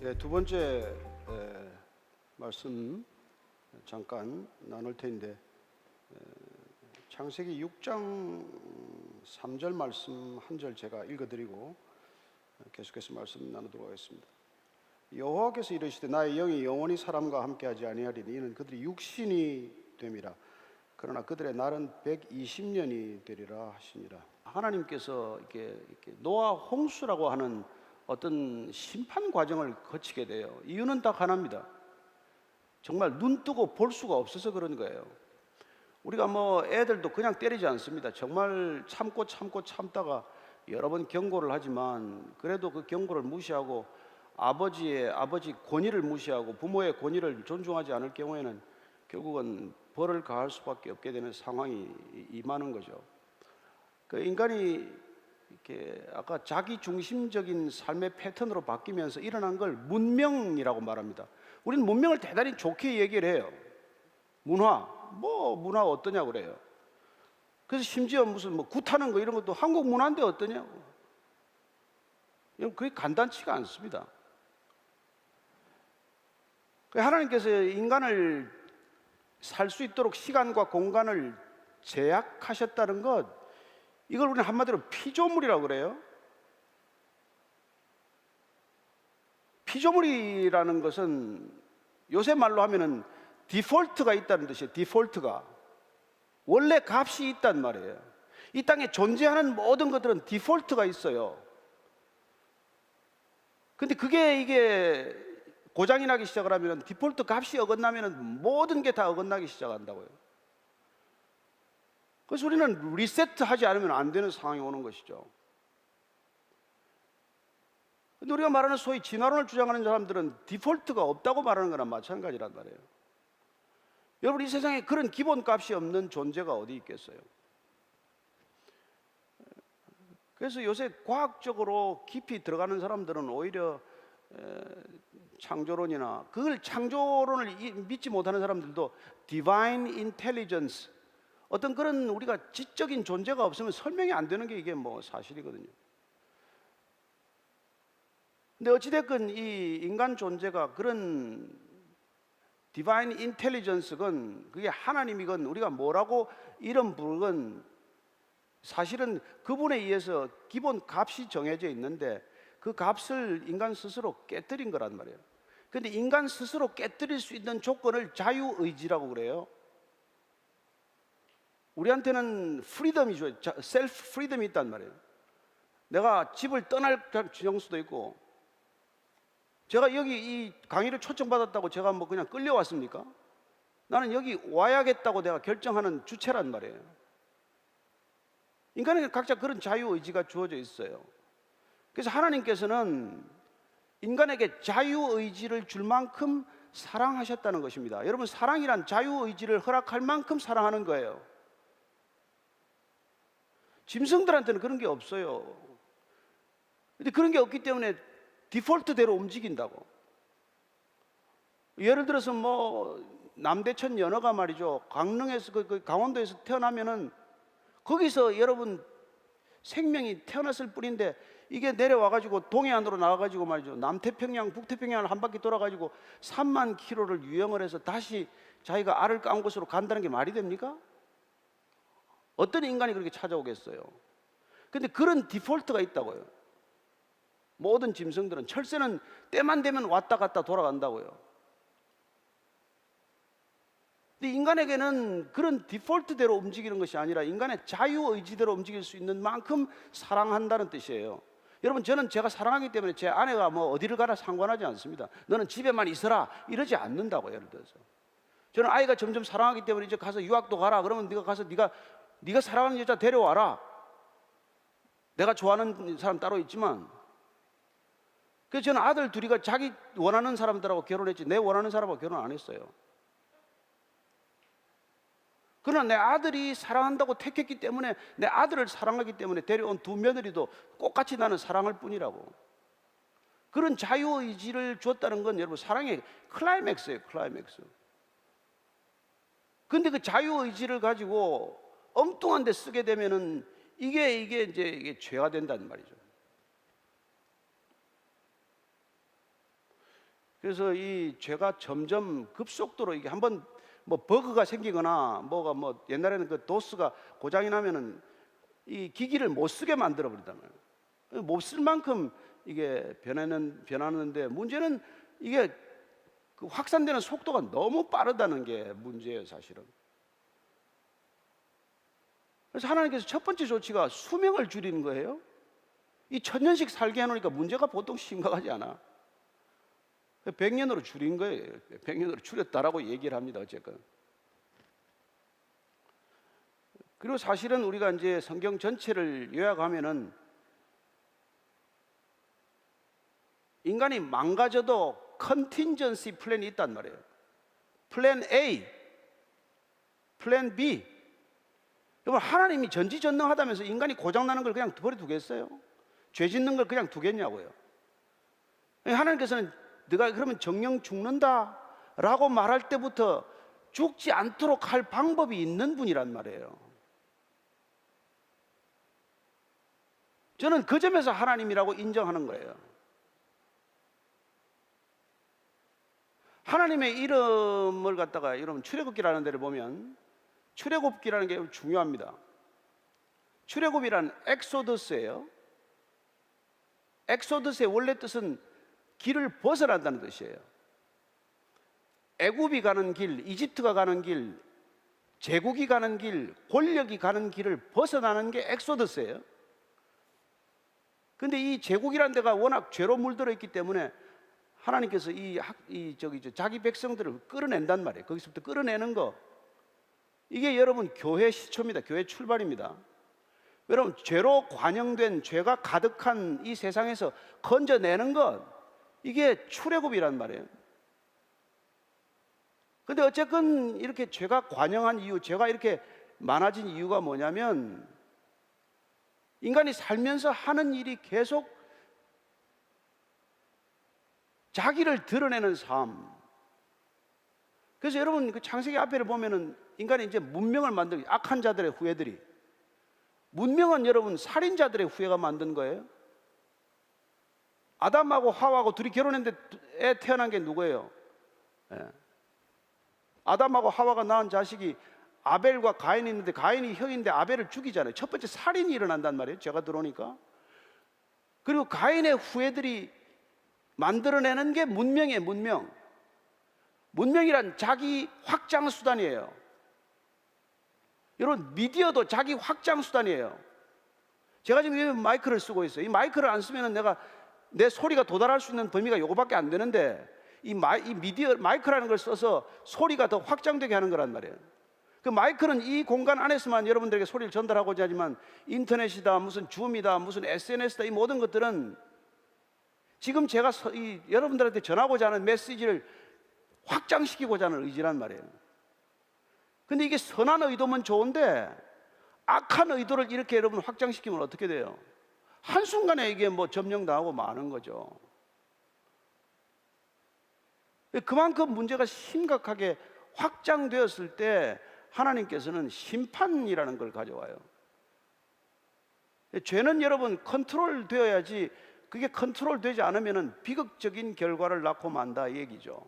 예, 두 번째 말씀 잠깐 나눌 텐데 창세기 6장 3절 말씀 한 절 제가 읽어드리고 계속해서 말씀 나누도록 하겠습니다. 여호와께서 이르시되 나의 영이 영원히 사람과 함께하지 아니하리니 이는 그들이 육신이 됨이라. 그러나 그들의 날은 120년이 되리라 하시니라. 하나님께서 이렇게 노아 홍수라고 하는 어떤 심판 과정을 거치게 돼요. 이유는 딱 하나입니다. 정말 눈 뜨고 볼 수가 없어서 그런 거예요. 우리가 애들도 그냥 때리지 않습니다. 정말 참다가 여러 번 경고를 하지만 그래도 그 경고를 무시하고 아버지 권위를 무시하고 부모의 권위를 존중하지 않을 경우에는 결국은 벌을 가할 수밖에 없게 되는 상황이 임하는 거죠. 그 인간이 이렇게 아까 자기 중심적인 삶의 패턴으로 바뀌면서 일어난 걸 문명이라고 말합니다. 우리는 문명을 대단히 좋게 얘기를 해요. 문화 어떠냐고 그래요. 그래서 심지어 무슨 굿하는 거 이런 것도 한국 문화인데 어떠냐고. 그게 간단치가 않습니다. 하나님께서 인간을 살 수 있도록 시간과 공간을 제약하셨다는 것, 이걸 우리는 한마디로 피조물이라고 그래요. 피조물이라는 것은 요새 말로 하면은 디폴트가 있다는 뜻이에요. 디폴트가 원래 값이 있단 말이에요. 이 땅에 존재하는 모든 것들은 디폴트가 있어요. 근데 이게 고장이 나기 시작을 하면 디폴트 값이 어긋나면 모든 게 다 어긋나기 시작한다고요. 그래서 우리는 리세트하지 않으면 안 되는 상황이 오는 것이죠. 근데 우리가 말하는 소위 진화론을 주장하는 사람들은 디폴트가 없다고 말하는 거나 마찬가지란 말이에요. 여러분, 이 세상에 그런 기본값이 없는 존재가 어디 있겠어요? 그래서 요새 과학적으로 깊이 들어가는 사람들은 오히려 창조론이나 그걸 창조론을 믿지 못하는 사람들도 Divine Intelligence, 어떤 그런 우리가 지적인 존재가 없으면 설명이 안 되는 게 이게 사실이거든요. 근데 어찌됐건 이 인간 존재가 그런 Divine Intelligence건 그게 하나님이건 우리가 뭐라고 이름 부르건 사실은 그분에 의해서 기본 값이 정해져 있는데 그 값을 인간 스스로 깨뜨린 거란 말이에요. 근데 인간 스스로 깨뜨릴 수 있는 조건을 자유의지라고 그래요. 우리한테는 프리덤이 줘요. 셀프 프리덤이 있단 말이에요. 내가 집을 떠날 정수도 있고, 제가 여기 이 강의를 초청받았다고 제가 그냥 끌려왔습니까? 나는 여기 와야겠다고 내가 결정하는 주체란 말이에요. 인간에게 각자 그런 자유의지가 주어져 있어요. 그래서 하나님께서는 인간에게 자유의지를 줄 만큼 사랑하셨다는 것입니다. 여러분, 사랑이란 자유의지를 허락할 만큼 사랑하는 거예요. 짐승들한테는 그런 게 없어요. 근데 그런 게 없기 때문에 디폴트대로 움직인다고. 예를 들어서 남대천 연어가 말이죠, 강릉에서 강원도에서 태어나면은 거기서 여러분 생명이 태어났을 뿐인데 이게 내려와가지고 동해안으로 나와가지고 말이죠, 남태평양, 북태평양을 한 바퀴 돌아가지고 3만 킬로를 유영을 해서 다시 자기가 알을 깐 곳으로 간다는 게 말이 됩니까? 어떤 인간이 그렇게 찾아오겠어요? 근데 그런 디폴트가 있다고요. 모든 짐승들은, 철새는 때만 되면 왔다 갔다 돌아간다고요. 근데 인간에게는 그런 디폴트대로 움직이는 것이 아니라 인간의 자유의지대로 움직일 수 있는 만큼 사랑한다는 뜻이에요. 여러분, 저는 제가 사랑하기 때문에 제 아내가 어디를 가라 상관하지 않습니다. 너는 집에만 있어라 이러지 않는다고. 예를 들어서 저는 아이가 점점 사랑하기 때문에 이제 가서 유학도 가라 그러면 네가 가서 네가 사랑하는 여자 데려와라. 내가 좋아하는 사람 따로 있지만. 그래서 저는 아들 둘이가 자기 원하는 사람들하고 결혼했지 내 원하는 사람하고 결혼 안 했어요. 그러나 내 아들이 사랑한다고 택했기 때문에, 내 아들을 사랑하기 때문에 데려온 두 며느리도 똑같이 나는 사랑할 뿐이라고. 그런 자유의지를 줬다는 건 여러분 사랑의 클라이맥스예요. 클라이맥스. 근데 그 자유의지를 가지고 엉뚱한 데 쓰게 되면은 이게 죄가 된다는 말이죠. 그래서 이 죄가 점점 급속도로 이게 한번 뭐 버그가 생기거나 뭐가 뭐 옛날에는 그 도스가 고장이 나면은 이 기기를 못 쓰게 만들어 버린단 말이에요. 못 쓸 만큼 이게 변하는데 문제는 이게 그 확산되는 속도가 너무 빠르다는 게 문제예요, 사실은. 그래서 하나님께서 첫 번째 조치가 수명을 줄이는 거예요. 이 1000년씩 살게 해놓으니까 문제가 보통 심각하지 않아. 100년으로 줄인 거예요. 100년으로 줄였다라고 얘기를 합니다, 어쨌건. 그리고 사실은 우리가 이제 성경 전체를 요약하면은 인간이 망가져도 컨틴전시 플랜이 있단 말이에요. 플랜 A, 플랜 B. 여러분, 하나님이 전지전능하다면서 인간이 고장나는 걸 그냥 버려두겠어요? 죄 짓는 걸 그냥 두겠냐고요? 하나님께서는 네가 그러면 정령 죽는다 라고 말할 때부터 죽지 않도록 할 방법이 있는 분이란 말이에요. 저는 그 점에서 하나님이라고 인정하는 거예요. 하나님의 이름을 갖다가 여러분 출애굽기라는 데를 보면 출애굽기라는 게 중요합니다. 출애굽이란 엑소더스예요. 엑소더스의 원래 뜻은 길을 벗어난다는 뜻이에요. 애굽이 가는 길, 이집트가 가는 길, 제국이 가는 길, 권력이 가는 길을 벗어나는 게 엑소더스예요. 근데 이 제국이라는 데가 워낙 죄로 물들어 있기 때문에 하나님께서 자기 백성들을 끌어낸단 말이에요. 거기서부터 끌어내는 거. 이게 여러분 교회 시초입니다. 교회 출발입니다. 여러분, 죄로 관영된, 죄가 가득한 이 세상에서 건져내는 것, 이게 출애굽이란 말이에요. 근데 어쨌건 이렇게 죄가 관영한 이유, 죄가 이렇게 많아진 이유가 뭐냐면 인간이 살면서 하는 일이 계속 자기를 드러내는 삶. 그래서 여러분 그 창세기 앞에를 보면은 인간이 이제 문명을 만들고, 악한 자들의 후예들이, 문명은 여러분 살인자들의 후예가 만든 거예요. 아담하고 하와하고 둘이 결혼했는데 애 태어난 게 누구예요? 아담하고 하와가 낳은 자식이 아벨과 가인이 있는데 가인이 형인데 아벨을 죽이잖아요. 첫 번째 살인이 일어난단 말이에요, 죄가 들어오니까. 그리고 가인의 후예들이 만들어내는 게 문명이에요. 문명이란 자기 확장 수단이에요. 여러분, 미디어도 자기 확장 수단이에요. 제가 지금 마이크를 쓰고 있어요. 이 마이크를 안 쓰면 내 소리가 도달할 수 있는 범위가 요거밖에 안 되는데 이 마이크라는 걸 써서 소리가 더 확장되게 하는 거란 말이에요. 그 마이크는 이 공간 안에서만 여러분들에게 소리를 전달하고자 하지만 인터넷이다, 무슨 줌이다, 무슨 SNS다, 이 모든 것들은 지금 제가 여러분들한테 전하고자 하는 메시지를 확장시키고자 하는 의지란 말이에요. 근데 이게 선한 의도면 좋은데 악한 의도를 이렇게 여러분 확장시키면 어떻게 돼요? 한순간에 이게 뭐 점령당하고 마는 거죠. 그만큼 문제가 심각하게 확장되었을 때 하나님께서는 심판이라는 걸 가져와요. 죄는 여러분 컨트롤 되어야지, 그게 컨트롤 되지 않으면 비극적인 결과를 낳고 만다 이 얘기죠.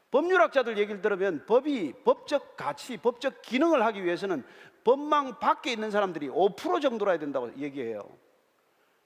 법률학자들 얘기를 들으면 법이 법적 가치, 법적 기능을 하기 위해서는 법망 밖에 있는 사람들이 5% 정도라 된다고 얘기해요.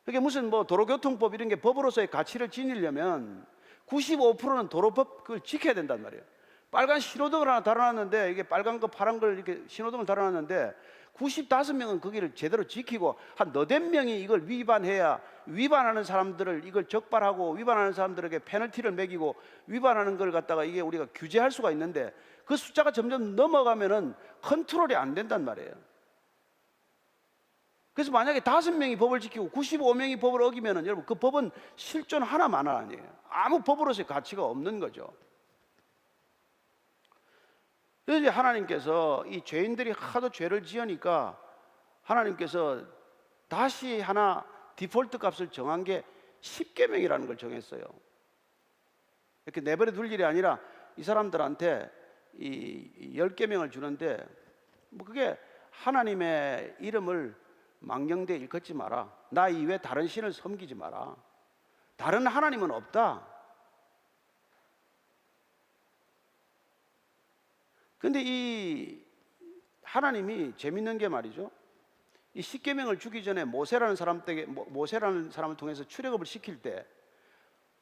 그게 무슨 뭐 도로교통법 이런 게 법으로서의 가치를 지니려면 95%는 도로법 그걸 지켜야 된단 말이에요. 빨간 신호등을 하나 달아놨는데, 이게 빨간 거 파란 걸 이렇게 신호등을 달아놨는데 95명은 거기를 제대로 지키고 한 너댓 명이 이걸 위반해야 위반하는 사람들을 이걸 적발하고 위반하는 사람들에게 페널티를 매기고 위반하는 걸 갖다가 이게 우리가 규제할 수가 있는데 그 숫자가 점점 넘어가면은 컨트롤이 안 된단 말이에요. 그래서 만약에 5명이 법을 지키고 95명이 법을 어기면은 여러분 그 법은 실존 하나만 아니에요. 아무 법으로서의 가치가 없는 거죠. 그래서 하나님께서 이 죄인들이 하도 죄를 지으니까 하나님께서 다시 하나 디폴트 값을 정한 게 10계명이라는 걸 정했어요. 이렇게 내버려 둘 일이 아니라 이 사람들한테 이 10계명을 주는데 뭐 그게 하나님의 이름을 망령되이 일컫지 마라. 나 이외에 다른 신을 섬기지 마라. 다른 하나님은 없다. 근데 이 하나님이 재밌는 게 말이죠, 이 십계명을 주기 전에 모세라는 사람을 통해서 출애굽을 시킬 때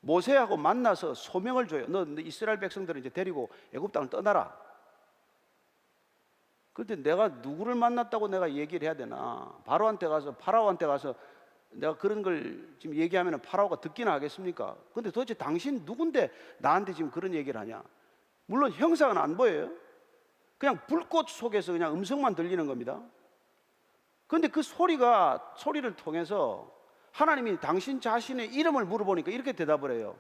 모세하고 만나서 소명을 줘요. 너 이스라엘 백성들을 이제 데리고 애굽 땅을 떠나라. 그런데 내가 누구를 만났다고 내가 얘기를 해야 되나? 파라오한테 가서 내가 그런 걸 지금 얘기하면 파라오가 듣기나 하겠습니까? 근데 도대체 당신 누군데 나한테 지금 그런 얘기를 하냐? 물론 형상은 안 보여요. 그냥 불꽃 속에서 그냥 음성만 들리는 겁니다. 그런데 그 소리를 통해서 하나님이 당신 자신의 이름을 물어보니까 이렇게 대답을 해요.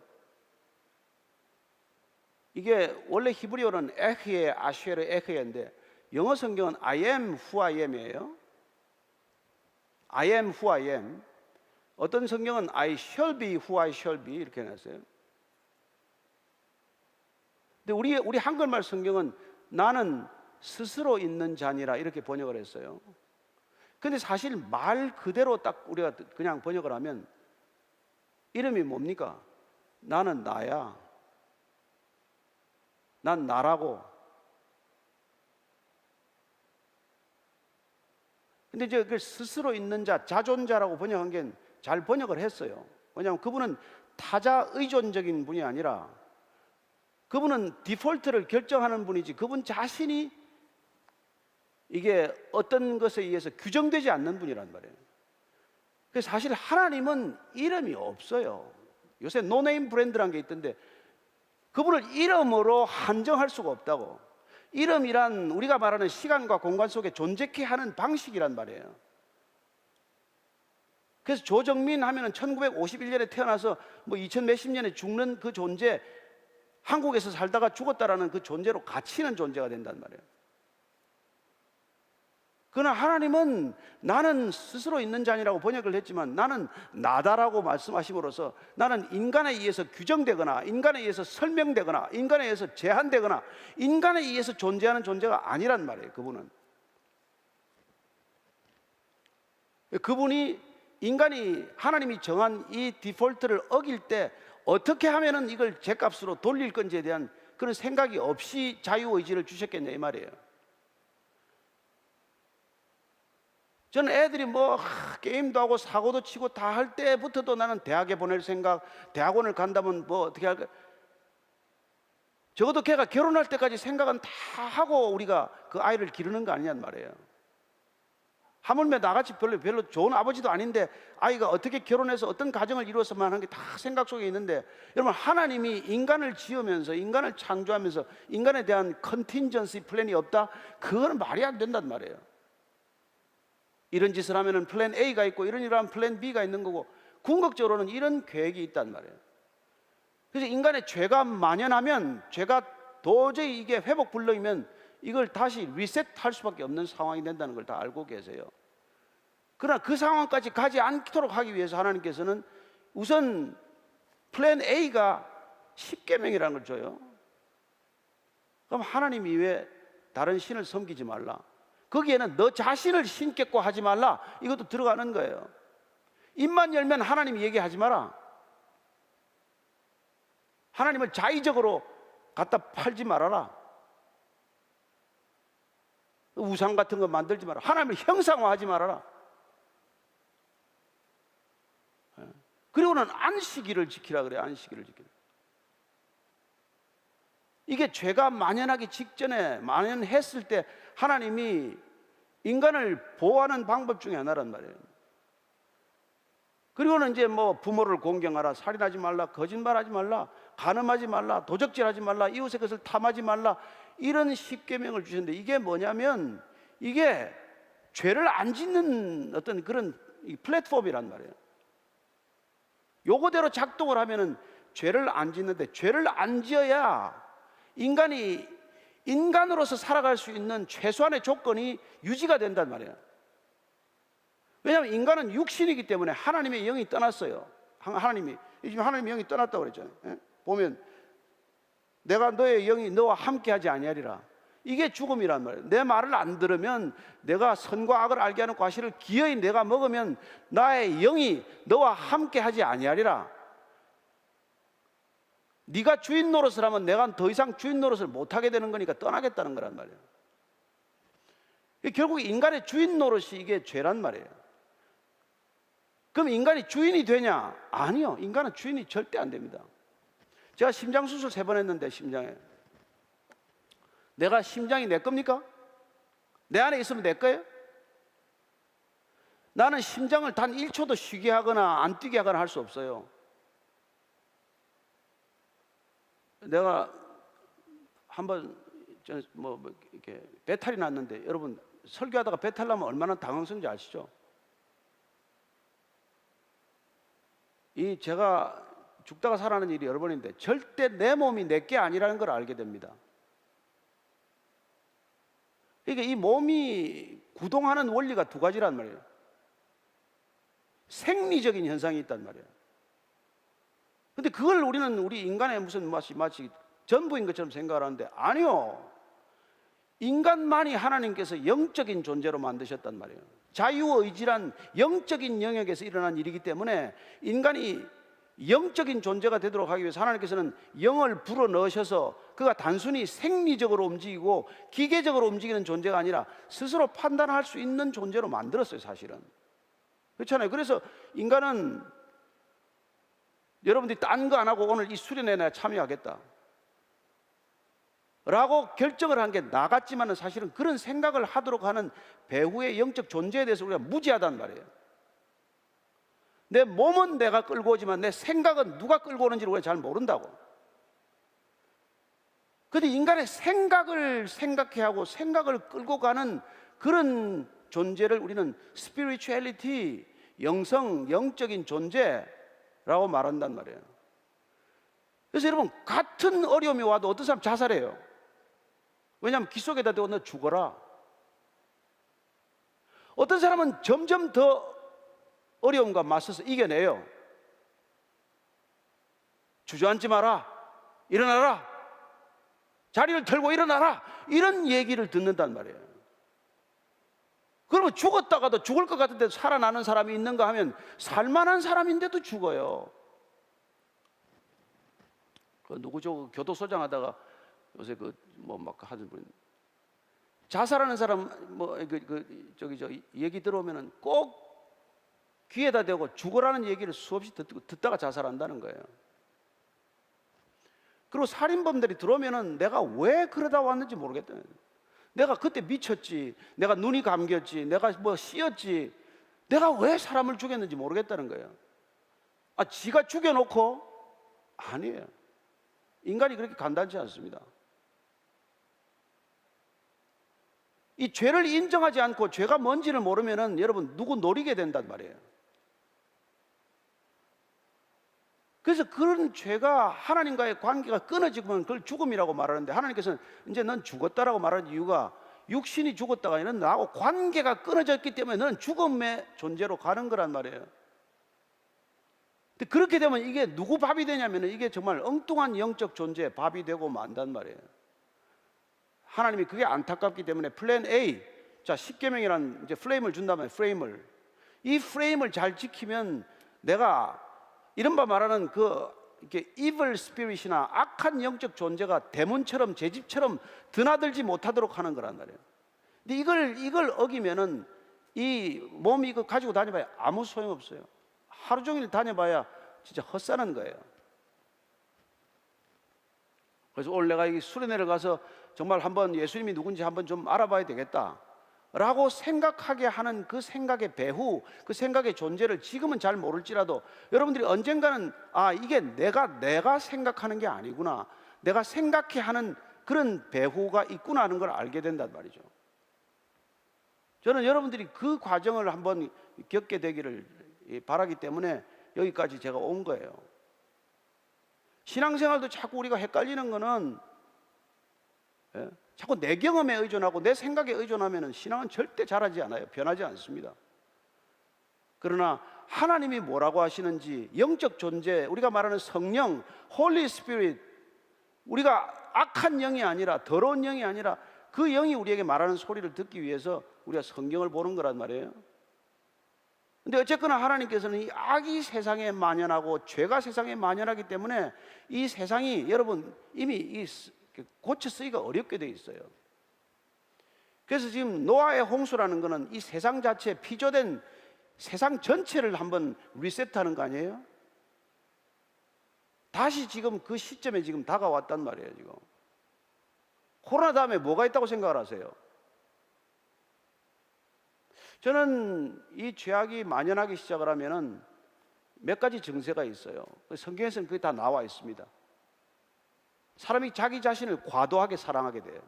이게 원래 히브리어는 에흐에 아쉐르 에흐에인데 영어 성경은 I am who I am이에요. I am who I am. 어떤 성경은 I shall be who I shall be 이렇게 해놨어요. 근데 우리 한글말 성경은 나는 스스로 있는 자니라 이렇게 번역을 했어요. 근데 사실 말 그대로 딱 우리가 그냥 번역을 하면 이름이 뭡니까? 나는 나야. 난 나라고. 근데 이제 그 스스로 있는 자, 자존자라고 번역한 게 잘 번역을 했어요. 왜냐하면 그분은 타자 의존적인 분이 아니라 그분은 디폴트를 결정하는 분이지 그분 자신이 이게 어떤 것에 의해서 규정되지 않는 분이란 말이에요. 그래서 사실 하나님은 이름이 없어요. 요새 노네임 브랜드라는 게 있던데 그분을 이름으로 한정할 수가 없다고. 이름이란 우리가 말하는 시간과 공간 속에 존재케 하는 방식이란 말이에요. 그래서 조정민 하면은 1951년에 태어나서 뭐 2000 몇십 년에 죽는 그 존재, 한국에서 살다가 죽었다라는 그 존재로 갇히는 존재가 된단 말이에요. 그러나 하나님은 나는 스스로 있는 자니라고 번역을 했지만 나는 나다라고 말씀하심으로써 나는 인간에 의해서 규정되거나 인간에 의해서 설명되거나 인간에 의해서 제한되거나 인간에 의해서 존재하는 존재가 아니란 말이에요. 그분이 인간이 하나님이 정한 이 디폴트를 어길 때 어떻게 하면은 이걸 죗값으로 돌릴 건지에 대한 그런 생각이 없이 자유의지를 주셨겠냐 이 말이에요. 저는 애들이 게임도 하고 사고도 치고 다 할 때부터도 나는 대학에 보낼 생각, 대학원을 간다면 뭐 어떻게 할까, 적어도 걔가 결혼할 때까지 생각은 다 하고 우리가 그 아이를 기르는 거 아니냔 말이에요. 하물며 나같이 별로 좋은 아버지도 아닌데 아이가 어떻게 결혼해서 어떤 가정을 이루어서만 하는 게 다 생각 속에 있는데, 여러분 하나님이 인간을 지으면서 인간을 창조하면서 인간에 대한 컨틴전시 플랜이 없다? 그거는 말이 안 된단 말이에요. 이런 짓을 하면은 플랜 A가 있고 이런 플랜 B가 있는 거고 궁극적으로는 이런 계획이 있단 말이에요. 그래서 인간의 죄가 만연하면, 죄가 도저히 이게 회복 불능이면 이걸 다시 리셋할 수밖에 없는 상황이 된다는 걸 다 알고 계세요. 그러나 그 상황까지 가지 않도록 하기 위해서 하나님께서는 우선 플랜 A가 십계명이라는 걸 줘요. 그럼 하나님 이외에 다른 신을 섬기지 말라. 거기에는 너 자신을 신겠고 하지 말라, 이것도 들어가는 거예요. 입만 열면 하나님 얘기하지 마라. 하나님을 자의적으로 갖다 팔지 말아라. 우상 같은 거 만들지 마라. 하나님을 형상화하지 말아라. 그리고는 안식일을 지키라 그래요. 안식일을 지키라. 이게 죄가 만연하기 직전에, 만연했을 때 하나님이 인간을 보호하는 방법 중에 하나란 말이에요. 그리고는 이제 부모를 공경하라, 살인하지 말라, 거짓말하지 말라, 간음하지 말라, 도적질하지 말라, 이웃의 것을 탐하지 말라, 이런 십계명을 주셨는데 이게 뭐냐면 이게 죄를 안 짓는 어떤 그런 플랫폼이란 말이에요. 요거대로 작동을 하면은 죄를 안 짓는데, 죄를 안 지어야 인간이 인간으로서 살아갈 수 있는 최소한의 조건이 유지가 된단 말이에요. 왜냐하면 인간은 육신이기 때문에 하나님의 영이 떠났어요. 하나님의 영이 떠났다고 그랬잖아요. 보면 내가 너의 영이 너와 함께하지 아니하리라. 이게 죽음이란 말이에요. 내 말을 안 들으면, 내가 선과 악을 알게 하는 과실을 기어이 내가 먹으면 나의 영이 너와 함께하지 아니하리라. 네가 주인 노릇을 하면 내가 더 이상 주인 노릇을 못하게 되는 거니까 떠나겠다는 거란 말이에요. 결국 인간의 주인 노릇이 이게 죄란 말이에요. 그럼 인간이 주인이 되냐? 아니요. 인간은 주인이 절대 안 됩니다. 제가 심장 수술 3번 했는데, 심장에 내가 심장이 내 겁니까? 내 안에 있으면 내 거예요? 나는 심장을 단 1초도 쉬게 하거나 안 뛰게 하거나 할 수 없어요. 내가 한번 이렇게 배탈이 났는데, 여러분 설교하다가 배탈 나면 얼마나 당황스러운지 아시죠? 제가 죽다가 살아나는 일이 여러 번인데 절대 내 몸이 내 게 아니라는 걸 알게 됩니다. 그러니까 이 몸이 구동하는 원리가 2가지란 말이에요. 생리적인 현상이 있단 말이에요. 근데 그걸 우리 인간의 무슨 마치 전부인 것처럼 생각을 하는데, 아니요. 인간만이 하나님께서 영적인 존재로 만드셨단 말이에요. 자유의지란 영적인 영역에서 일어난 일이기 때문에 인간이 영적인 존재가 되도록 하기 위해서 하나님께서는 영을 불어넣으셔서 그가 단순히 생리적으로 움직이고 기계적으로 움직이는 존재가 아니라 스스로 판단할 수 있는 존재로 만들었어요, 사실은. 그렇잖아요. 그래서 인간은 여러분들이 딴 거 안 하고 오늘 이 수련회에 내가 참여하겠다 라고 결정을 한 게 나 같지만은 사실은 그런 생각을 하도록 하는 배후의 영적 존재에 대해서 우리가 무지하단 말이에요. 내 몸은 내가 끌고 오지만 내 생각은 누가 끌고 오는지를 우리가 잘 모른다고. 그런데 인간의 생각을 생각해 하고 생각을 끌고 가는 그런 존재를 우리는 스피리추얼리티, 영적인 존재라고 말한단 말이에요. 그래서 여러분, 같은 어려움이 와도 어떤 사람 자살해요. 왜냐하면 귀 속에다 대고 너 죽어라. 어떤 사람은 점점 더 어려움과 맞서서 이겨내요. 주저앉지 마라, 일어나라, 자리를 털고 일어나라, 이런 얘기를 듣는단 말이에요. 그러면 죽었다가도 죽을 것 같은데 살아나는 사람이 있는가 하면 살만한 사람인데도 죽어요. 누구죠? 교도소장 하다가 요새 막 하는 분, 자살하는 사람 얘기 들어오면은 꼭 귀에다 대고 죽으라는 얘기를 수없이 듣다가 자살한다는 거예요. 그리고 살인범들이 들어오면은 내가 왜 그러다 왔는지 모르겠다. 내가 그때 미쳤지, 내가 눈이 감겼지, 내가 씌었지, 내가 왜 사람을 죽였는지 모르겠다는 거예요. 지가 죽여놓고? 아니에요. 인간이 그렇게 간단치 않습니다. 이 죄를 인정하지 않고 죄가 뭔지를 모르면은 여러분 누구 노리게 된단 말이에요. 그래서 그런 죄가 하나님과의 관계가 끊어지면 그걸 죽음이라고 말하는데, 하나님께서는 이제 넌 죽었다라고 말하는 이유가 육신이 죽었다가 아니라 나하고 관계가 끊어졌기 때문에 너는 죽음의 존재로 가는 거란 말이에요. 근데 그렇게 되면 이게 누구 밥이 되냐면 이게 정말 엉뚱한 영적 존재의 밥이 되고 만단 말이에요. 하나님이 그게 안타깝기 때문에 플랜 A, 자 10계명이라는 이제 프레임을 준다면 이 프레임을 잘 지키면 내가 이른바 말하는 이렇게 evil spirit이나 악한 영적 존재가 데몬처럼 제 집처럼 드나들지 못하도록 하는 거란 말이에요. 근데 이걸 어기면은 이 몸이 이거 가지고 다녀봐야 아무 소용 없어요. 하루 종일 다녀봐야 진짜 헛사는 거예요. 그래서 오늘 내가 이 수련회를 가서 정말 한번 예수님이 누군지 한번 좀 알아봐야 되겠다 라고 생각하게 하는 그 생각의 배후, 그 생각의 존재를 지금은 잘 모를지라도 여러분들이 언젠가는 이게 내가 생각하는 게 아니구나, 내가 생각해 하는 그런 배후가 있구나 하는 걸 알게 된단 말이죠. 저는 여러분들이 그 과정을 한번 겪게 되기를 바라기 때문에 여기까지 제가 온 거예요. 신앙생활도 자꾸 우리가 헷갈리는 거는 자꾸 내 경험에 의존하고 내 생각에 의존하면 신앙은 절대 자라지 않아요. 변하지 않습니다. 그러나 하나님이 뭐라고 하시는지, 영적 존재, 우리가 말하는 성령, 홀리 스피릿, 우리가 악한 영이 아니라, 더러운 영이 아니라 그 영이 우리에게 말하는 소리를 듣기 위해서 우리가 성경을 보는 거란 말이에요. 근데 어쨌거나 하나님께서는 이 악이 세상에 만연하고 죄가 세상에 만연하기 때문에 이 세상이 여러분 이미 고쳐 쓰기가 어렵게 돼 있어요. 그래서 지금 노아의 홍수라는 거는 이 세상 자체에 피조된 세상 전체를 한번 리셋하는 거 아니에요? 다시 지금 그 시점에 지금 다가왔단 말이에요. 지금 코로나 다음에 뭐가 있다고 생각을 하세요? 저는 이 죄악이 만연하기 시작을 하면은 몇 가지 증세가 있어요. 성경에서는 그게 다 나와 있습니다. 사람이 자기 자신을 과도하게 사랑하게 돼요.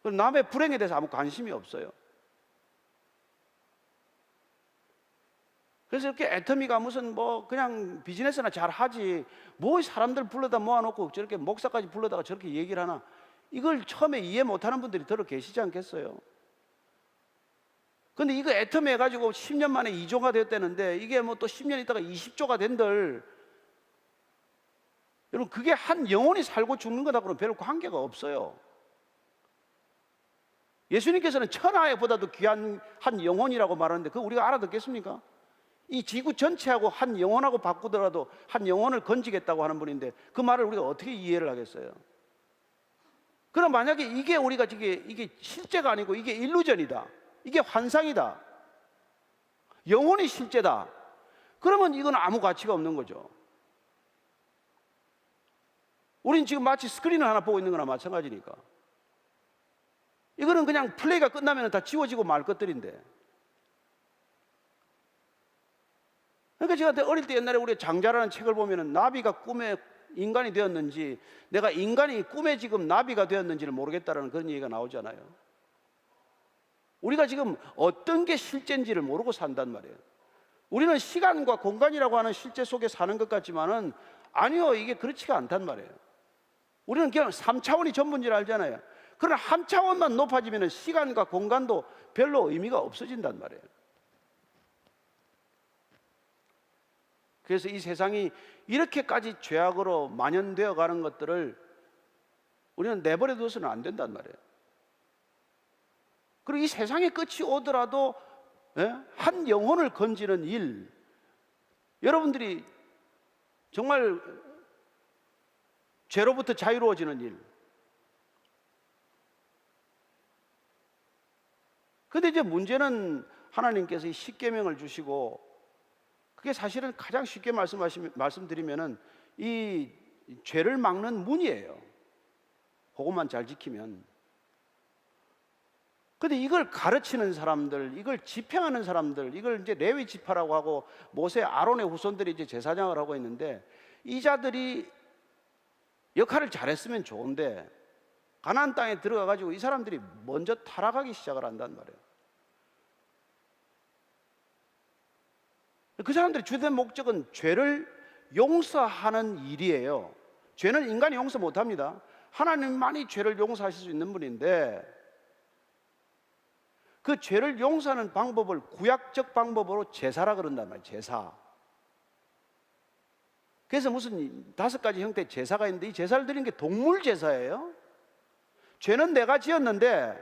남의 불행에 대해서 아무 관심이 없어요. 그래서 이렇게 애터미가 무슨 뭐 그냥 비즈니스나 잘 하지 뭐 사람들 불러다 모아놓고 저렇게 목사까지 불러다가 저렇게 얘기를 하나, 이걸 처음에 이해 못하는 분들이 들어 계시지 않겠어요? 근데 이거 애터미 해가지고 10년 만에 2조가 되었다는데 이게 뭐 또 10년 있다가 20조가 된들, 여러분 그게 한 영혼이 살고 죽는 거하고는 별 관계가 없어요. 예수님께서는 천하보다도 귀한 한 영혼이라고 말하는데 그거 우리가 알아듣겠습니까? 이 지구 전체하고 한 영혼하고 바꾸더라도 한 영혼을 건지겠다고 하는 분인데 그 말을 우리가 어떻게 이해를 하겠어요? 그럼 만약에 이게 우리가 이게 실제가 아니고 이게 일루전이다, 이게 환상이다, 영혼이 실제다, 그러면 이건 아무 가치가 없는 거죠. 우린 지금 마치 스크린을 하나 보고 있는 거나 마찬가지니까. 이거는 그냥 플레이가 끝나면 다 지워지고 말 것들인데. 그러니까 제가 어릴 때 옛날에 우리 장자라는 책을 보면은 나비가 꿈에 인간이 되었는지 내가 인간이 꿈에 지금 나비가 되었는지를 모르겠다라는 그런 얘기가 나오잖아요. 우리가 지금 어떤 게 실제인지를 모르고 산단 말이에요. 우리는 시간과 공간이라고 하는 실제 속에 사는 것 같지만은 아니요, 이게 그렇지가 않단 말이에요. 우리는 그냥 3차원이 전부인지를 알잖아요. 그러나 한 차원만 높아지면 시간과 공간도 별로 의미가 없어진단 말이에요. 그래서 이 세상이 이렇게까지 죄악으로 만연되어 가는 것들을 우리는 내버려 둬서는 안 된단 말이에요. 그리고 이 세상의 끝이 오더라도 한 영혼을 건지는 일, 여러분들이 정말 죄로부터 자유로워지는 일. 근데 이제 문제는 하나님께서 이 십계명을 주시고, 그게 사실은 가장 쉽게 말씀드리면은 이 죄를 막는 문이에요. 그것만 잘 지키면. 근데 이걸 가르치는 사람들, 이걸 집행하는 사람들, 이걸 이제 레위 지파라고 하고 모세 아론의 후손들이 이제 제사장을 하고 있는데, 이 자들이 역할을 잘했으면 좋은데 가나안 땅에 들어가 가지고 이 사람들이 먼저 타락하기 시작을 한단 말이에요. 그 사람들의 주된 목적은 죄를 용서하는 일이에요. 죄는 인간이 용서 못합니다. 하나님만이 죄를 용서하실 수 있는 분인데, 그 죄를 용서하는 방법을 구약적 방법으로 제사라 그런단 말이에요. 제사. 그래서 무슨 5가지 형태의 제사가 있는데 이 제사를 드리는 게 동물 제사예요. 죄는 내가 지었는데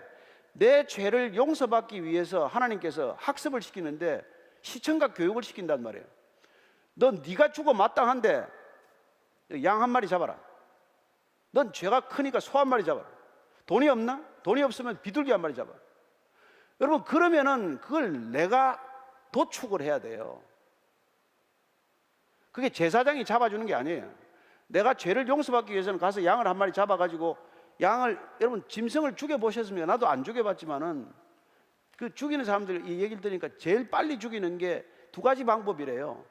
내 죄를 용서받기 위해서 하나님께서 학습을 시키는데 시청각 교육을 시킨단 말이에요. 넌 네가 죽어 마땅한데 양 한 마리 잡아라. 넌 죄가 크니까 소 한 마리 잡아라. 돈이 없나? 돈이 없으면 비둘기 한 마리 잡아라. 여러분, 그러면은 그걸 내가 도축을 해야 돼요. 그게 제사장이 잡아주는 게 아니에요. 내가 죄를 용서받기 위해서는 가서 양을 한 마리 잡아가지고 양을, 여러분 짐승을 죽여보셨습니까? 나도 안 죽여봤지만은 그 죽이는 사람들 이 얘기를 들으니까 제일 빨리 죽이는 게 2가지 방법이래요.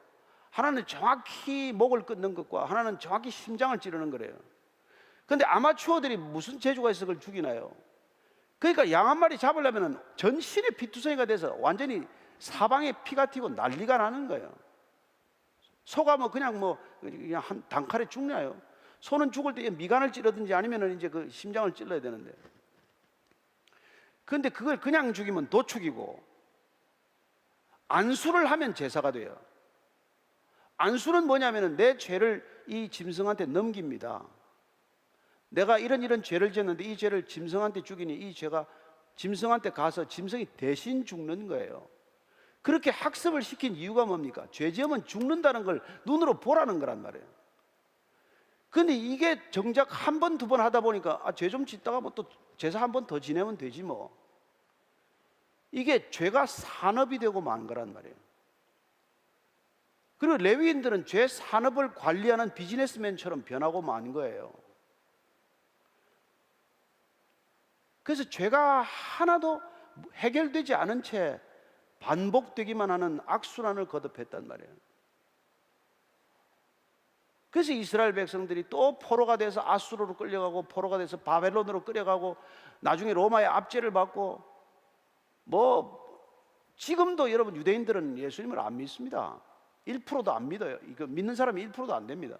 하나는 정확히 목을 끊는 것과 하나는 정확히 심장을 찌르는 거래요. 그런데 아마추어들이 무슨 재주가 있어 그걸 죽이나요? 그러니까 양 한 마리 잡으려면 전신에 피투성이가 돼서 완전히 사방에 피가 튀고 난리가 나는 거예요. 소가 그냥 한 단칼에 죽나요? 소는 죽을 때 미간을 찌르든지 아니면 이제 그 심장을 찔러야 되는데, 그런데 그걸 그냥 죽이면 도축이고, 안수를 하면 제사가 돼요. 안수는 뭐냐면은 내 죄를 이 짐승한테 넘깁니다. 내가 이런 죄를 지었는데 이 죄를 짐승한테 죽이니 이 죄가 짐승한테 가서 짐승이 대신 죽는 거예요. 그렇게 학습을 시킨 이유가 뭡니까? 죄 지으면 죽는다는 걸 눈으로 보라는 거란 말이에요. 근데 이게 정작 한 번, 두 번 하다 보니까 죄 좀 짓다가 뭐 또 제사 한 번 더 지내면 되지 뭐. 이게 죄가 산업이 되고 만 거란 말이에요. 그리고 레위인들은 죄 산업을 관리하는 비즈니스맨처럼 변하고 만 거예요. 그래서 죄가 하나도 해결되지 않은 채 반복되기만 하는 악순환을 거듭했단 말이에요. 그래서 이스라엘 백성들이 또 포로가 돼서 아수르로 끌려가고, 포로가 돼서 바벨론으로 끌려가고, 나중에 로마의 압제를 받고, 지금도 여러분 유대인들은 예수님을 안 믿습니다. 1%도 안 믿어요. 이거 믿는 사람이 1%도 안 됩니다.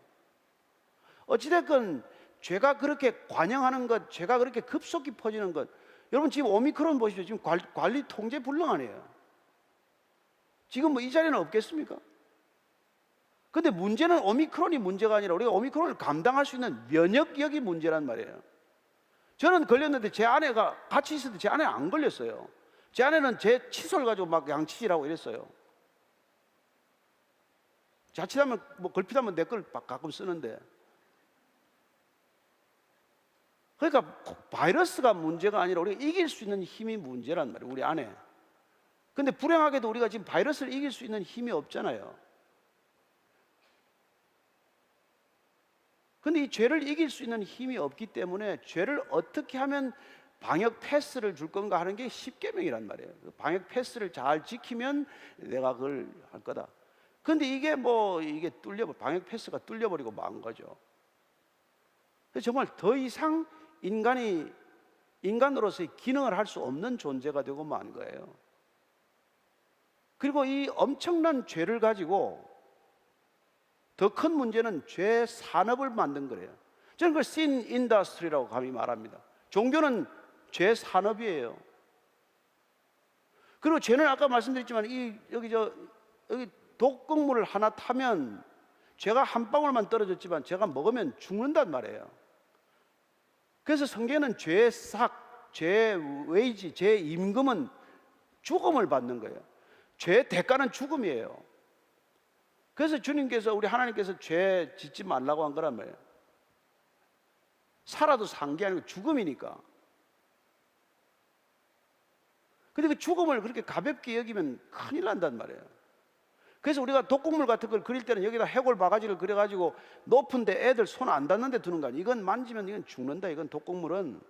어찌됐건 죄가 그렇게 관영하는 것, 죄가 그렇게 급속히 퍼지는 것, 여러분 지금 오미크론 보십시오. 지금 관리 통제 불능하네요. 지금 이 자리는 없겠습니까? 근데 문제는 오미크론이 문제가 아니라 우리가 오미크론을 감당할 수 있는 면역력이 문제란 말이에요. 저는 걸렸는데 제 아내가 같이 있었는데 제 아내는 안 걸렸어요. 제 아내는 제 칫솔 가지고 막 양치질하고 이랬어요. 자칫하면 걸핏하면 내 걸 가끔 쓰는데. 그러니까 바이러스가 문제가 아니라 우리가 이길 수 있는 힘이 문제란 말이에요. 우리 안에. 근데 불행하게도 우리가 지금 바이러스를 이길 수 있는 힘이 없잖아요. 근데 이 죄를 이길 수 있는 힘이 없기 때문에 죄를 어떻게 하면 방역 패스를 줄 건가 하는 게 십계명이란 말이에요. 방역 패스를 잘 지키면 내가 그걸 할 거다. 근데 이게 방역 패스가 뚫려버리고 만 거죠. 그래서 정말 더 이상 인간으로서의 기능을 할 수 없는 존재가 되고 만 거예요. 그리고 이 엄청난 죄를 가지고 더 큰 문제는 죄 산업을 만든 거예요. 저는 그걸 sin industry라고 감히 말합니다. 종교는 죄 산업이에요. 그리고 죄는 아까 말씀드렸지만 여기 독극물을 하나 타면 죄가 한 방울만 떨어졌지만 죄가 먹으면 죽는단 말이에요. 그래서 성경에는 죄의 삭, 죄의 웨이지, 죄의 임금은 죽음을 받는 거예요. 죄의 대가는 죽음이에요. 그래서 주님께서, 우리 하나님께서 죄 짓지 말라고 한 거란 말이에요. 살아도 산 게 아니고 죽음이니까. 근데 그 죽음을 그렇게 가볍게 여기면 큰일 난단 말이에요. 그래서 우리가 독극물 같은 걸 그릴 때는 여기다 해골 바가지를 그려가지고 높은데 애들 손 안 닿는 데 두는 거 아니에요. 이건 만지면 이건 죽는다. 이건 독극물은.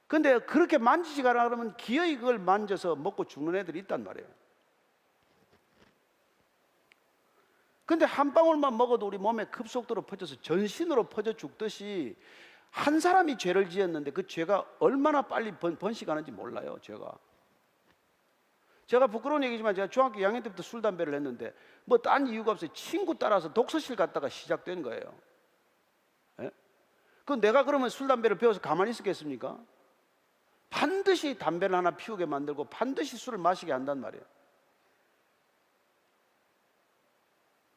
근데 그렇게 만지지가 않으면 그러면 기어이 그걸 만져서 먹고 죽는 애들이 있단 말이에요. 근데 한 방울만 먹어도 우리 몸에 급속도로 퍼져서 전신으로 퍼져 죽듯이 한 사람이 죄를 지었는데 그 죄가 얼마나 빨리 번식하는지 몰라요. 제가 부끄러운 얘기지만 제가 중학교 2학년 때부터 술, 담배를 했는데 딴 이유가 없어요. 친구 따라서 독서실 갔다가 시작된 거예요. 예? 내가 그러면 술, 담배를 배워서 가만히 있었겠습니까? 반드시 담배를 하나 피우게 만들고 반드시 술을 마시게 한단 말이에요.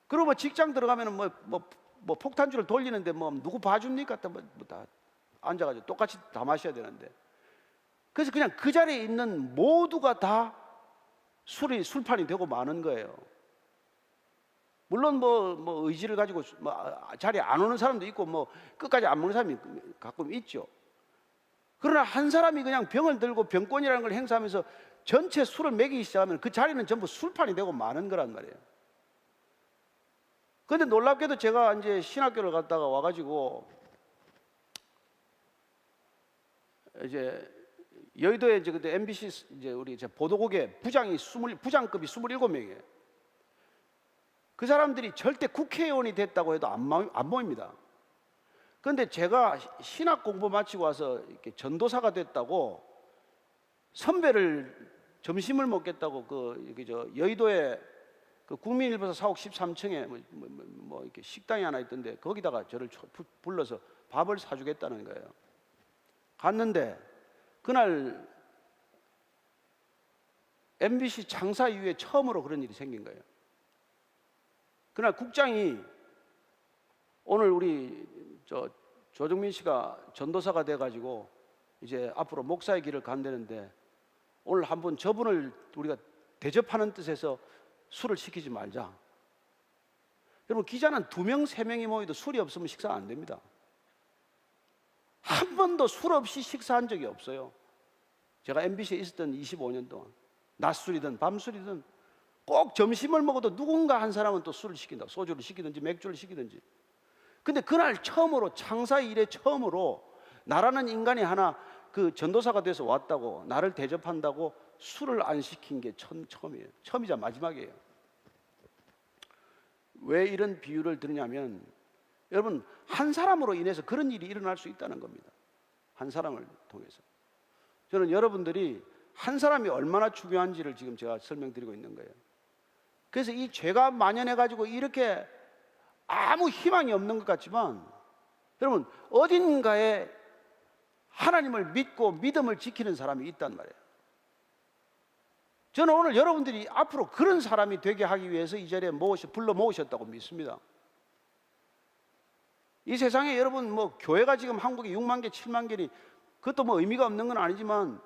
그리고 직장 들어가면은 폭탄주를 돌리는데 누구 봐줍니까? 다 앉아가지고 똑같이 다 마셔야 되는데. 그래서 그냥 그 자리에 있는 모두가 다 술판이 되고 마는 거예요. 물론 의지를 가지고 자리에 안 오는 사람도 있고 끝까지 안 먹는 사람이 가끔 있죠. 그러나 한 사람이 그냥 병을 들고 병권이라는 걸 행사하면서 전체 술을 먹이기 시작하면 그 자리는 전부 술판이 되고 마는 거란 말이에요. 그런데 놀랍게도 제가 이제 신학교를 갔다가 와가지고 이제 여의도에 이제 그때 MBC 이제 우리 보도국에 부장급이 27명이에요. 그 사람들이 절대 국회의원이 됐다고 해도 안 모입니다. 그런데 제가 신학 공부 마치고 와서 이렇게 전도사가 됐다고 선배를 점심을 먹겠다고 여의도에 국민일보사 사옥 13층에 이렇게 식당이 하나 있던데 거기다가 저를 불러서 밥을 사주겠다는 거예요. 갔는데 그날 MBC 창사 이후에 처음으로 그런 일이 생긴 거예요. 그날 국장이 오늘 우리 조정민 씨가 전도사가 돼가지고 이제 앞으로 목사의 길을 간다는데 오늘 한번 저분을 우리가 대접하는 뜻에서 술을 시키지 말자. 여러분, 기자는 2명, 3명이 모여도 술이 없으면 식사 안 됩니다. 한 번도 술 없이 식사한 적이 없어요. 제가 MBC에 있었던 25년 동안 낮술이든 밤술이든 꼭 점심을 먹어도 누군가 한 사람은 또 술을 시킨다. 소주를 시키든지 맥주를 시키든지. 근데 그날 처음으로, 창사 이래 처음으로 나라는 인간이 하나 그 전도사가 돼서 왔다고, 나를 대접한다고 술을 안 시킨 게 처음이에요. 처음이자 마지막이에요. 왜 이런 비유를 드리냐면, 여러분, 한 사람으로 인해서 그런 일이 일어날 수 있다는 겁니다. 한 사람을 통해서. 저는 여러분들이 한 사람이 얼마나 중요한지를 지금 제가 설명드리고 있는 거예요. 그래서 이 죄가 만연해가지고 이렇게 아무 희망이 없는 것 같지만, 여러분, 어딘가에 하나님을 믿고 믿음을 지키는 사람이 있단 말이에요. 저는 오늘 여러분들이 앞으로 그런 사람이 되게 하기 위해서 이 자리에 불러 모으셨다고 믿습니다. 이 세상에 여러분, 뭐 교회가 지금 한국에 6만 개, 7만 개니 그것도 뭐 의미가 없는 건 아니지만,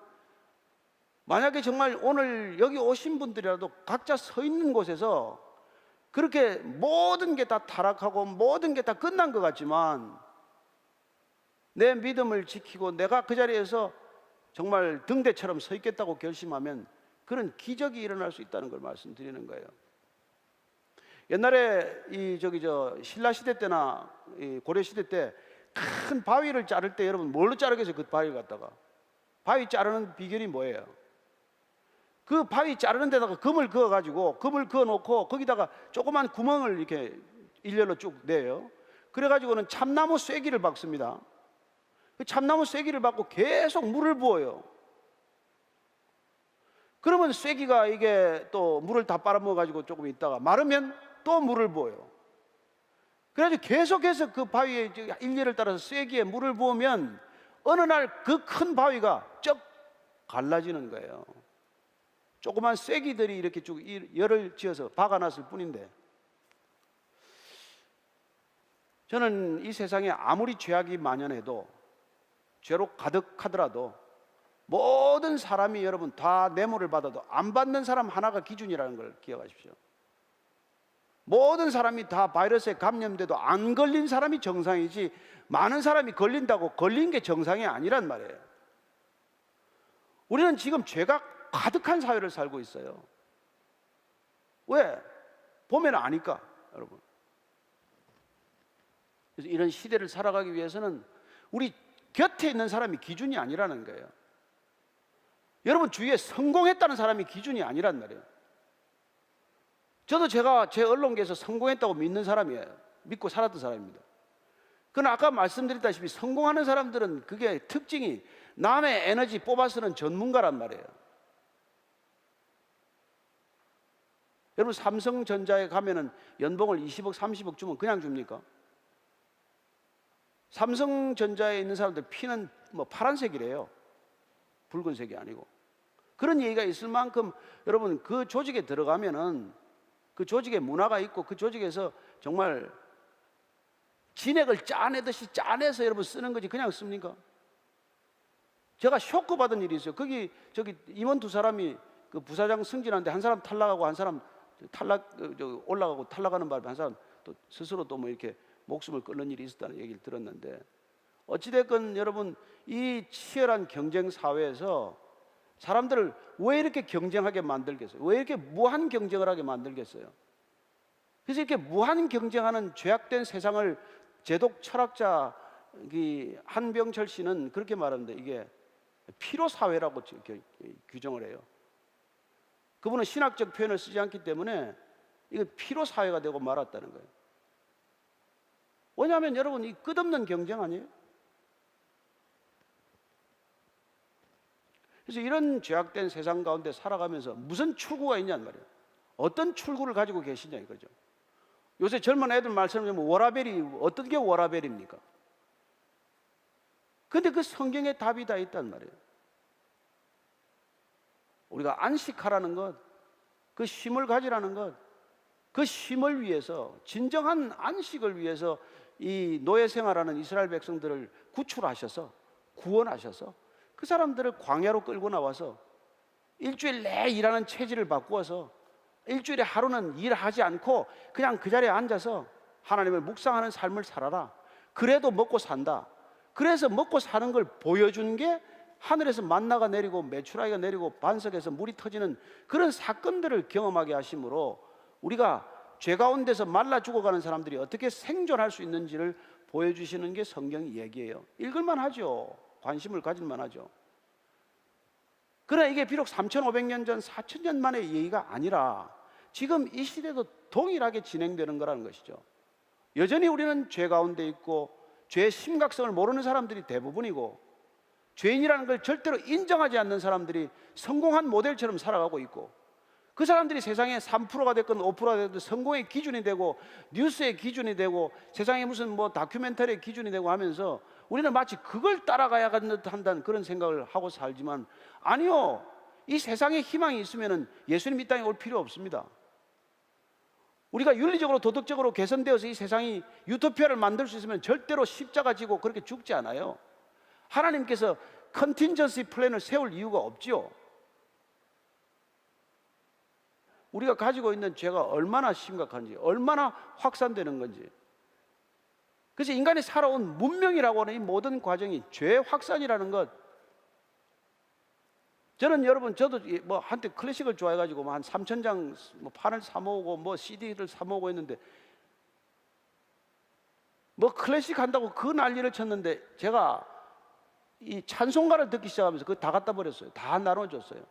만약에 정말 오늘 여기 오신 분들이라도 각자 서 있는 곳에서 그렇게 모든 게 다 타락하고 모든 게 다 끝난 것 같지만, 내 믿음을 지키고 내가 그 자리에서 정말 등대처럼 서 있겠다고 결심하면 그런 기적이 일어날 수 있다는 걸 말씀드리는 거예요. 옛날에 신라 시대 때나 고려 시대 때 큰 바위를 자를 때 여러분 뭘로 자르겠어요? 그 바위를 갖다가. 바위 자르는 비결이 뭐예요? 그 바위 자르는 데다가 금을 그어 가지고, 금을 그어 놓고 거기다가 조그만 구멍을 이렇게 일렬로 쭉 내요. 그래 가지고는 참나무 쐐기를 박습니다. 그 참나무 쐐기를 박고 계속 물을 부어요. 그러면 쐐기가 이게 또 물을 다 빨아먹어 가지고 조금 있다가 마르면 또 물을 부어요. 그래가지고 계속해서 그 바위에 일렬을 따라서 쐐기에 물을 부으면 어느 날 그 큰 바위가 쩍 갈라지는 거예요. 조그만 쐐기들이 이렇게 쭉 열을 지어서 박아놨을 뿐인데, 저는 이 세상에 아무리 죄악이 만연해도, 죄로 가득하더라도, 모든 사람이 여러분 다 뇌물을 받아도 안 받는 사람 하나가 기준이라는 걸 기억하십시오. 모든 사람이 다 바이러스에 감염돼도 안 걸린 사람이 정상이지, 많은 사람이 걸린다고 걸린 게 정상이 아니란 말이에요. 우리는 지금 죄가 가득한 사회를 살고 있어요. 왜? 보면 아니까, 여러분. 그래서 이런 시대를 살아가기 위해서는 우리 곁에 있는 사람이 기준이 아니라는 거예요. 여러분 주위에 성공했다는 사람이 기준이 아니란 말이에요. 저도 제가 제 언론계에서 성공했다고 믿는 사람이에요. 믿고 살았던 사람입니다. 그러나 아까 말씀드렸다시피 성공하는 사람들은 그게 특징이 남의 에너지 뽑아 쓰는 전문가란 말이에요. 여러분 삼성전자에 가면은 연봉을 20억, 30억 주면 그냥 줍니까? 삼성전자에 있는 사람들 피는 뭐 파란색이래요. 붉은색이 아니고. 그런 얘기가 있을 만큼 여러분 그 조직에 들어가면은 그 조직의 문화가 있고 그 조직에서 정말 진액을 짜내듯이 짜내서 여러분 쓰는 거지 그냥 씁니까? 제가 쇼크 받은 일이 있어요. 저기 임원 2사람이 그 부사장 승진하는데 한 사람 탈락하고 한 사람 올라가고 탈락하는 바람에 한 사람 또 스스로 또 뭐 이렇게 목숨을 끊는 일이 있었다는 얘기를 들었는데, 어찌됐건 여러분 이 치열한 경쟁 사회에서 사람들을 왜 이렇게 경쟁하게 만들겠어요? 왜 이렇게 무한 경쟁을 하게 만들겠어요? 그래서 이렇게 무한 경쟁하는 죄악된 세상을 제독 철학자 한병철 씨는 그렇게 말합니다. 이게 피로 사회라고 규정을 해요. 그분은 신학적 표현을 쓰지 않기 때문에 이게 피로 사회가 되고 말았다는 거예요. 왜냐하면 여러분 이 끝없는 경쟁 아니에요? 그래서 이런 죄악된 세상 가운데 살아가면서 무슨 출구가 있냐는 말이에요. 어떤 출구를 가지고 계시냐 이거죠. 요새 젊은 애들 말씀하면 워라벨이 어떤 게 워라벨입니까? 근데 그 성경에 답이 다 있단 말이에요. 우리가 안식하라는 것, 그 쉼을 가지라는 것, 그 쉼을 위해서, 진정한 안식을 위해서 이 노예 생활하는 이스라엘 백성들을 구출하셔서 구원하셔서 그 사람들을 광야로 끌고 나와서 일주일 내에 일하는 체질을 바꾸어서 일주일에 하루는 일하지 않고 그냥 그 자리에 앉아서 하나님을 묵상하는 삶을 살아라. 그래도 먹고 산다. 그래서 먹고 사는 걸 보여준 게 하늘에서 만나가 내리고 메추라기가 내리고 반석에서 물이 터지는 그런 사건들을 경험하게 하심으로 우리가 죄 가운데서 말라 죽어가는 사람들이 어떻게 생존할 수 있는지를 보여주시는 게 성경 얘기예요. 읽을만 하죠. 관심을 가질만 하죠. 그러나 이게 비록 3,500년 전, 4,000년 만의 얘기가 아니라 지금 이 시대도 동일하게 진행되는 거라는 것이죠. 여전히 우리는 죄 가운데 있고 죄의 심각성을 모르는 사람들이 대부분이고 죄인이라는 걸 절대로 인정하지 않는 사람들이 성공한 모델처럼 살아가고 있고 그 사람들이 세상에 3%가 됐건 5%가 됐건 성공의 기준이 되고 뉴스의 기준이 되고 세상에 무슨 뭐 다큐멘터리의 기준이 되고 하면서 우리는 마치 그걸 따라가야 한다는 그런 생각을 하고 살지만 아니요. 이 세상에 희망이 있으면 예수님 이 땅에 올 필요 없습니다. 우리가 윤리적으로 도덕적으로 개선되어서 이 세상이 유토피아를 만들 수 있으면 절대로 십자가 지고 그렇게 죽지 않아요. 하나님께서 컨틴전시 플랜을 세울 이유가 없지요. 우리가 가지고 있는 죄가 얼마나 심각한지, 얼마나 확산되는 건지. 그래서 인간이 살아온 문명이라고 하는 이 모든 과정이 죄 확산이라는 것. 저는 여러분, 저도 뭐 한때 클래식을 좋아해가지고 뭐 한 3,000장 뭐 판을 사 모으고 뭐 CD를 사 모으고 했는데 뭐 클래식 한다고 그 난리를 쳤는데 제가 이 찬송가를 듣기 시작하면서 그거 다 갖다 버렸어요. 다 나눠줬어요.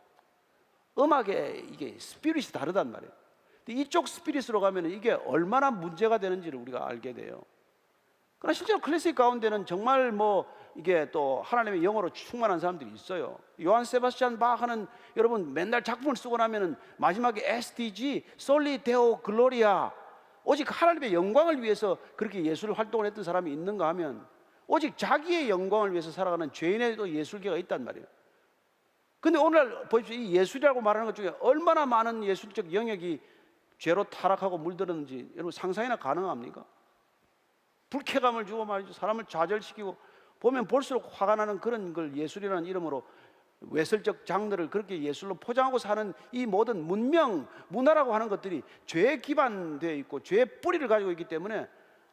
음악의 이게 스피릿이 다르단 말이에요. 근데 이쪽 스피릿으로 가면 이게 얼마나 문제가 되는지를 우리가 알게 돼요. 그러나 실제로 클래식 가운데는 정말 뭐 이게 또 하나님의 영어로 충만한 사람들이 있어요. 요한 세바스찬 바하는 여러분 맨날 작품을 쓰고 나면은 마지막에 SDG 솔리 데오 글로리아 오직 하나님의 영광을 위해서 그렇게 예술 활동을 했던 사람이 있는가 하면 오직 자기의 영광을 위해서 살아가는 죄인의 또 예술계가 있단 말이에요. 근데 오늘 보십시오. 이 예술이라고 말하는 것 중에 얼마나 많은 예술적 영역이 죄로 타락하고 물들었는지 여러분 상상이나 가능합니까? 불쾌감을 주고 말이죠. 사람을 좌절시키고 보면 볼수록 화가 나는 그런 걸 예술이라는 이름으로 외설적 장르를 그렇게 예술로 포장하고 사는 이 모든 문명, 문화라고 하는 것들이 죄에 기반되어 있고 죄의 뿌리를 가지고 있기 때문에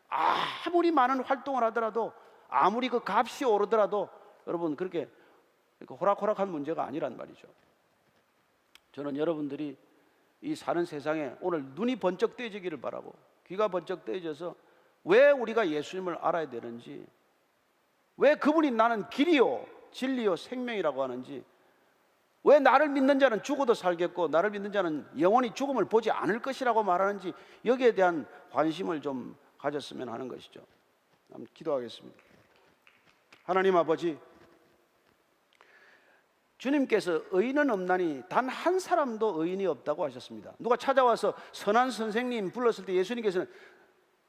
아무리 많은 활동을 하더라도 아무리 그 값이 오르더라도 여러분 그렇게 호락호락한 문제가 아니란 말이죠. 저는 여러분들이 이 사는 세상에 오늘 눈이 번쩍 뜨여지기를 바라고 귀가 번쩍 뜨여져서 왜 우리가 예수님을 알아야 되는지, 왜 그분이 나는 길이요 진리요 생명이라고 하는지, 왜 나를 믿는 자는 죽어도 살겠고 나를 믿는 자는 영원히 죽음을 보지 않을 것이라고 말하는지 여기에 대한 관심을 좀 가졌으면 하는 것이죠. 한번 기도하겠습니다. 하나님 아버지, 주님께서 의인은 없나니 단 한 사람도 의인이 없다고 하셨습니다. 누가 찾아와서 선한 선생님 불렀을 때 예수님께서는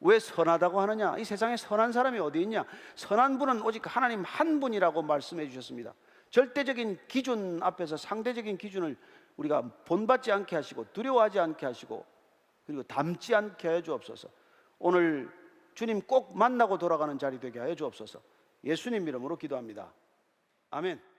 왜 선하다고 하느냐? 이 세상에 선한 사람이 어디 있냐? 선한 분은 오직 하나님 한 분이라고 말씀해 주셨습니다. 절대적인 기준 앞에서 상대적인 기준을 우리가 본받지 않게 하시고 두려워하지 않게 하시고 그리고 닮지 않게 하여 주옵소서. 오늘 주님 꼭 만나고 돌아가는 자리 되게 하여 주옵소서. 예수님 이름으로 기도합니다. 아멘.